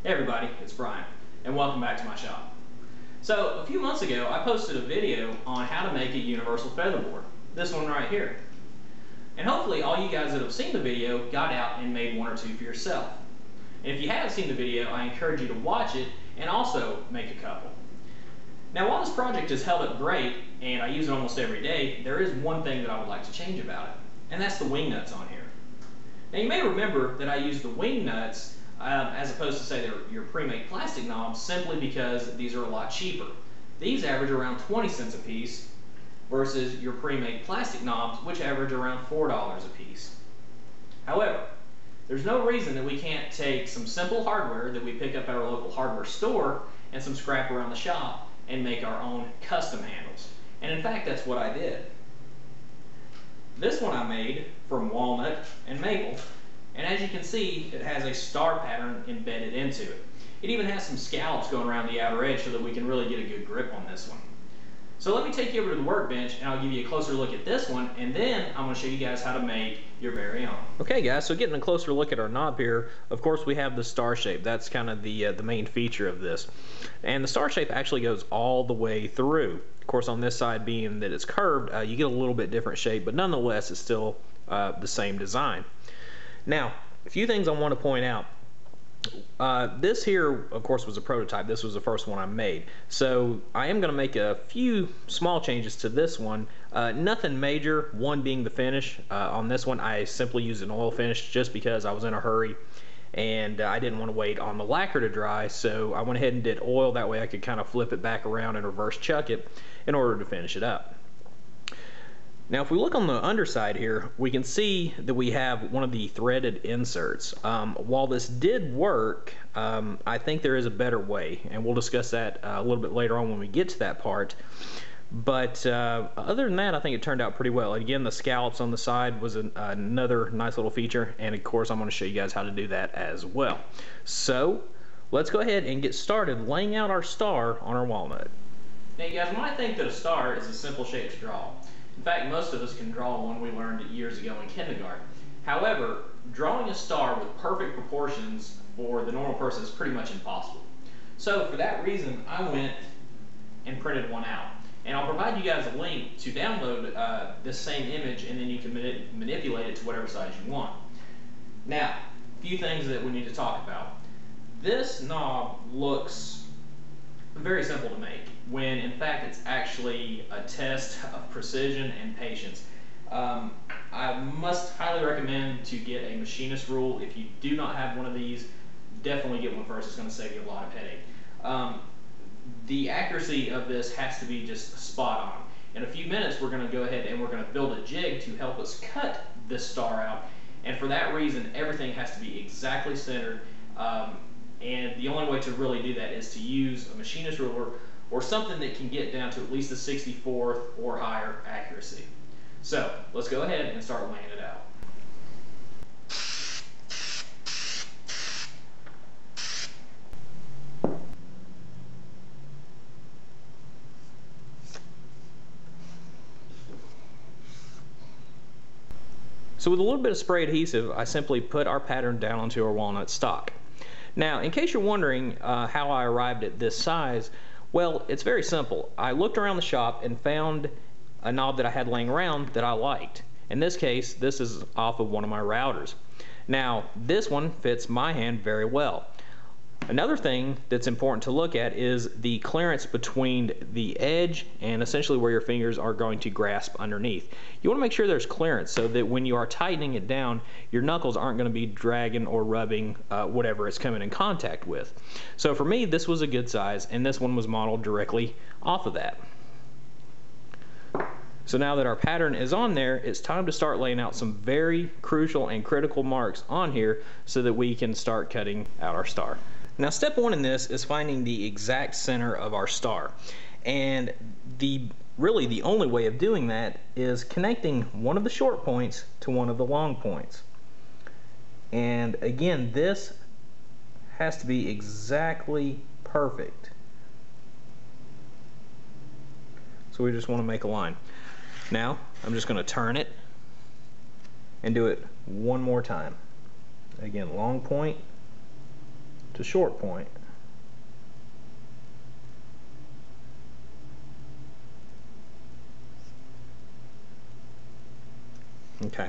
Hey everybody, it's Brian, and welcome back to my shop. So, a few months ago, I posted a video on how to make a universal featherboard. This one right here. And hopefully all you guys that have seen the video got out and made one or two for yourself. And if you haven't seen the video, I encourage you to watch it and also make a couple. Now, while this project has held up great, and I use it almost every day, there is one thing that I would like to change about it, and that's the wing nuts on here. Now, you may remember that I use the wing nuts as opposed to, say, your pre-made plastic knobs, simply because these are a lot cheaper. These average around 20 cents a piece versus your pre-made plastic knobs, which average around $4 a piece. However, there's no reason that we can't take some simple hardware that we pick up at our local hardware store and some scrap around the shop and make our own custom handles. And in fact, that's what I did. This one I made from walnut and maple, and as you can see, it has a star pattern embedded into it. It even has some scallops going around the outer edge so that we can really get a good grip on this one. So let me take you over to the workbench and I'll give you a closer look at this one, and then I'm going to show you guys how to make your very own. Okay guys, so getting a closer look at our knob here, of course we have the star shape. That's kind of the main feature of this. And the star shape actually goes all the way through. Of course, on this side, being that it's curved, you get a little bit different shape, but nonetheless it's still the same design. Now, a few things I want to point out. This here, of course, was a prototype. This was the first one I made. So I am going to make a few small changes to this one. Nothing major, one being the finish. On this one, I simply used an oil finish just because I was in a hurry and I didn't want to wait on the lacquer to dry, so I went ahead and did oil. That way I could kind of flip it back around and reverse chuck it in order to finish it up. Now, if we look on the underside here, we can see that we have one of the threaded inserts. While this did work, I think there is a better way, and we'll discuss that a little bit later on when we get to that part. But other than that, I think it turned out pretty well. Again, the scallops on the side was another nice little feature, and of course I'm going to show you guys how to do that as well. So let's go ahead and get started laying out our star on our walnut. Now you guys might think that a star is a simple shape to draw. In fact, most of us can draw one we learned years ago in kindergarten. However, drawing a star with perfect proportions for the normal person is pretty much impossible. So for that reason, I went and printed one out. And I'll provide you guys a link to download this same image, and then you can manipulate it to whatever size you want. Now, a few things that we need to talk about. This knob looks very simple to make, when in fact it's actually a test of precision and patience. I must highly recommend to get a machinist rule. If you do not have one of these, definitely get one first. It's going to save you a lot of headache. The accuracy of this has to be just spot on. In a few minutes we're going to go ahead and we're going to build a jig to help us cut this star out, and for that reason everything has to be exactly centered. And the only way to really do that is to use a machinist ruler or something that can get down to at least a 64th or higher accuracy. So let's go ahead and start laying it out. So with a little bit of spray adhesive, I simply put our pattern down onto our walnut stock. Now, in case you're wondering how I arrived at this size, well, it's very simple. I looked around the shop and found a knob that I had laying around that I liked. In this case, this is off of one of my routers. Now, this one fits my hand very well. Another thing that's important to look at is the clearance between the edge and essentially where your fingers are going to grasp underneath. You want to make sure there's clearance so that when you are tightening it down, your knuckles aren't going to be dragging or rubbing whatever it's coming in contact with. So for me, this was a good size, and this one was modeled directly off of that. So now that our pattern is on there, it's time to start laying out some very crucial and critical marks on here so that we can start cutting out our star. Now, step one in this is finding the exact center of our star, and really the only way of doing that is connecting one of the short points to one of the long points. And again, this has to be exactly perfect. So we just want to make a line. Now I'm just going to turn it and do it one more time. Again, long point to short point. Okay.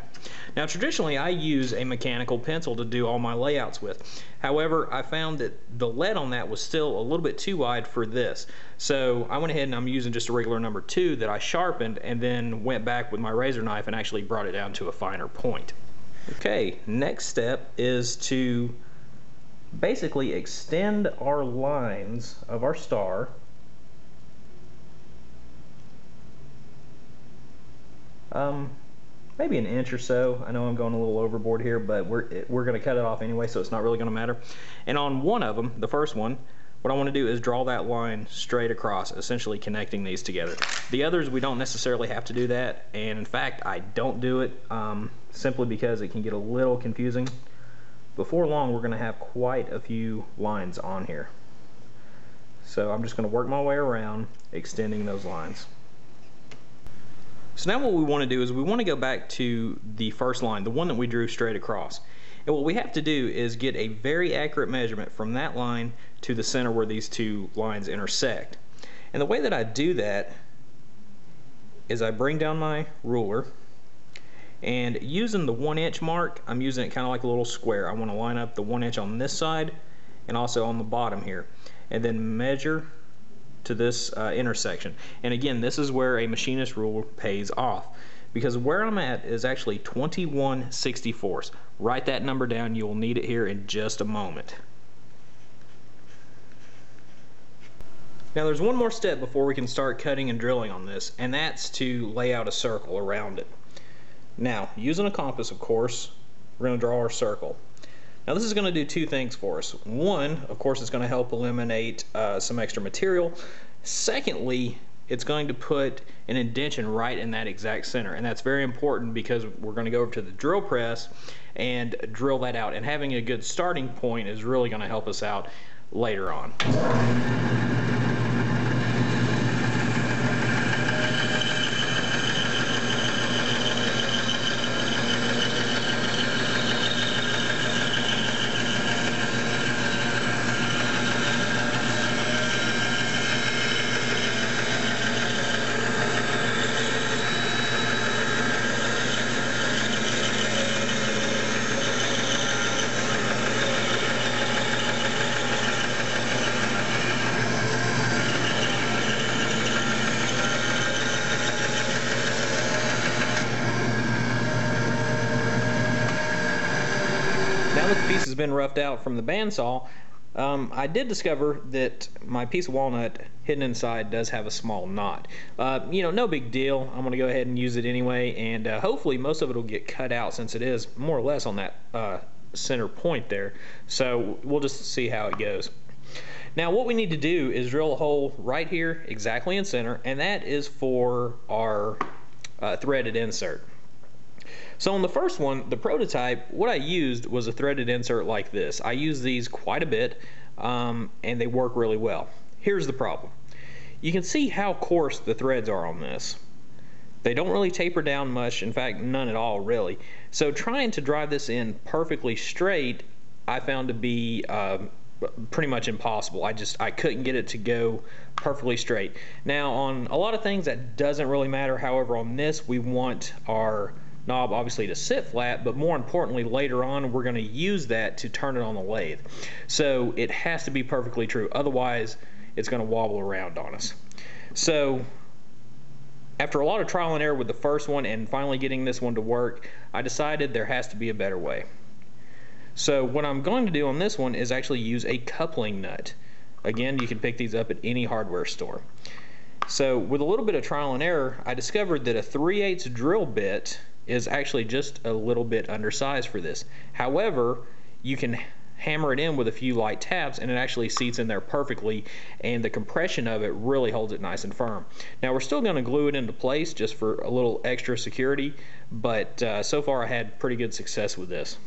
Now traditionally I use a mechanical pencil to do all my layouts with. However, I found that the lead on that was still a little bit too wide for this. So I went ahead and I'm using just a regular number 2 that I sharpened and then went back with my razor knife and actually brought it down to a finer point. Okay, next step is to basically extend our lines of our star maybe an inch or so. I know I'm going a little overboard here, but we're going to cut it off anyway, so it's not really going to matter. And on one of them, the first one, what I want to do is draw that line straight across, essentially connecting these together. The others, we don't necessarily have to do that, and in fact, I don't do it simply because it can get a little confusing. Before long, we're going to have quite a few lines on here. So I'm just going to work my way around, extending those lines. So now what we want to do is we want to go back to the first line, the one that we drew straight across. And what we have to do is get a very accurate measurement from that line to the center where these two lines intersect. And the way that I do that is I bring down my ruler, and using the 1 inch mark, I'm using it kind of like a little square. I want to line up the 1 inch on this side and also on the bottom here, and then measure to this intersection. And again, this is where a machinist rule pays off, because where I'm at is actually 21/64. Write that number down, you'll need it here in just a moment. Now there's one more step before we can start cutting and drilling on this, and that's to lay out a circle around it. Now, using a compass, of course, we're going to draw our circle. Now this is going to do two things for us. One, of course, it's going to help eliminate some extra material. Secondly, it's going to put an indentation right in that exact center, and that's very important because we're going to go over to the drill press and drill that out, and having a good starting point is really going to help us out later on. Now that the piece has been roughed out from the bandsaw, I did discover that my piece of walnut hidden inside does have a small knot. You know, no big deal. I'm going to go ahead and use it anyway, and hopefully most of it will get cut out since it is more or less on that center point there. So we'll just see how it goes. Now what we need to do is drill a hole right here exactly in center, and that is for our threaded insert. So on the first one, the prototype, what I used was a threaded insert like this. I use these quite a bit, and they work really well. Here's the problem. You can see how coarse the threads are on this. They don't really taper down much, in fact none at all really. So trying to drive this in perfectly straight I found to be pretty much impossible. I couldn't get it to go perfectly straight. Now on a lot of things that doesn't really matter, however on this we want our knob obviously to sit flat, but more importantly later on we're going to use that to turn it on the lathe. So it has to be perfectly true, otherwise it's going to wobble around on us. So after a lot of trial and error with the first one and finally getting this one to work, I decided there has to be a better way. So what I'm going to do on this one is actually use a coupling nut. Again, you can pick these up at any hardware store. So with a little bit of trial and error, I discovered that a 3/8 drill bit is actually just a little bit undersized for this. However, you can hammer it in with a few light taps and it actually seats in there perfectly, and the compression of it really holds it nice and firm. Now we're still going to glue it into place just for a little extra security, but so far I had pretty good success with this.